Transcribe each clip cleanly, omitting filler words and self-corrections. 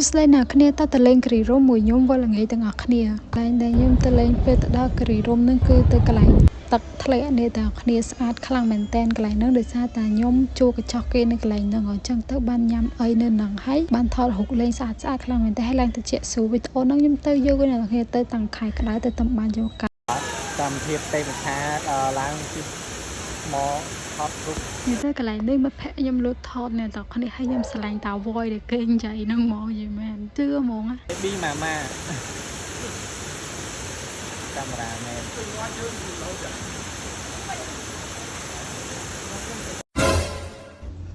ស្លេណាគ្នាតតលេងគ្រីរ៉ូមួយខ្ញុំវល់ល្ងាចទាំងអស់គ្នាកន្លែងដែលខ្ញុំទៅលេងពេលទៅដល់គ្រីរ៉ូនឹងគឺទៅកន្លែងទឹកធ្លាក់នេះទាំងគ្នាស្អាតខ្លាំងមែនតែនកន្លែងហ្នឹងដោយសារតែខ្ញុំជួកញ្ចក់គេនៅកន្លែងហ្នឹងអញ្ចឹងទៅបានញ៉ាំអីនៅហ្នឹងហើយបានថតរូបលេងស្អាតខ្លាំងមែនតែហើយឡើងទៅជាស៊ូវីដេអូហ្នឹងខ្ញុំទៅយកវាអ្នកគ្នាទៅតាំងខែក្តៅទៅតាមបានយកកាតាមភាពទេវតាឡើងពីមកថតរូបនេះទៅកន្លែងនេះមិត្តភក្តិខ្ញុំលួចថតអ្នកទាំងគ្នាហើយខ្ញុំស្រឡាញ់តាវយដែលគេនិយាយហ្នឹងហ្មងយីមែនជឿហ្មងប៊ីម៉ាម៉ាកាមេរ៉ាមែន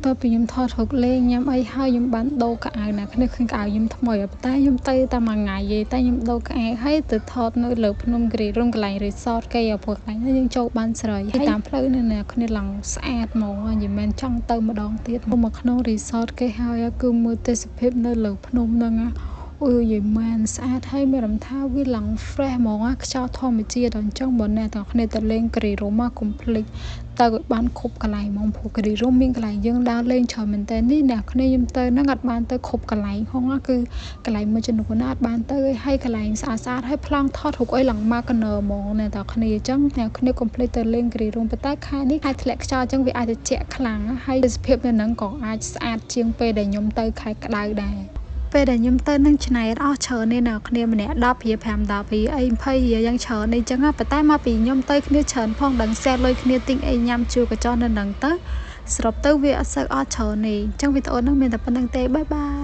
តើពីខ្ញុំថតរូបលេងញ៉ាំអីហើយខ្ញុំបានដូរកៅអៅណាគ្នាឃើញកៅអៅខ្ញុំថ្មីតែខ្ញុំទៅតែមួយថ្ងៃទេតែខ្ញុំដូរកៅអៅហើយទៅថតនៅលើភ្នំគ្រីរ៉ូកន្លែងរីសតគេព្រោះកន្លែងនេះយើងចូលបានស្រីហើយតាមផ្លូវនេះអ្នកគ្នាឡើងស្អាតហ្មងយីមែនចង់ទៅម្ដងទៀតមកក្នុងរីសតគេហើយគឺមើលទេសភាពនៅលើភ្នំហ្នឹងអូយយីមែនស្អាតហើយមានរំថាវាឡើង fresh ហ្មងខ្យល់ធម្មជាតិអញ្ចឹងបើអ្នកទាំងគ្នាទៅលេងគ្រីរ៉ូមកកុំភ្លេចទៅឲ្យបានគ្រប់កន្លែងហ្មងព្រោះគ្រីរ៉ូមានកន្លែងយើងដើរលេងច្រើនមែនតើនេះអ្នកគ្នាខ្ញុំទៅហ្នឹងអត់បានទៅគ្រប់កន្លែងហងគឺកន្លែងមួយចំនួនណាអត់បានទៅហើយកន្លែងស្អាតហើយប្លង់ថតរូបអីឡើងមកកណើហ្មងអ្នកទាំងគ្នាអញ្ចឹងអ្នកគ្នាកុំភ្លេចទៅលេងគ្រីរ៉ូប៉ុន្តែខែនេះខែធ្លាក់ខ្យល់អញ្ចឹងវាអាចត្រជាក់ខ្លាំងហើយទេសភាពនៅហ្នឹងក៏អាចស្អាតជាងពេលដែលខ្ញុំទៅខែក្តៅដែរពេលដែលខ្ញុំទៅនឹងឆ្នៃអស់ច្រើននេះអ្នកគ្នាម្នាក់10រៀល5 10រៀលអី20រៀលយ៉ាងច្រើននេះអញ្ចឹងប៉ុន្តែមកពីខ្ញុំទៅគ្នាច្រើនផងដឹងសែលុយគ្នាទិញអីញ៉ាំជួកញ្ចោះនៅហ្នឹងទៅសរុបទៅវាអត់សូវអស់ច្រើនទេអញ្ចឹងវីដេអូហ្នឹងមានតែប៉ុណ្្នឹងទេបាយបាយ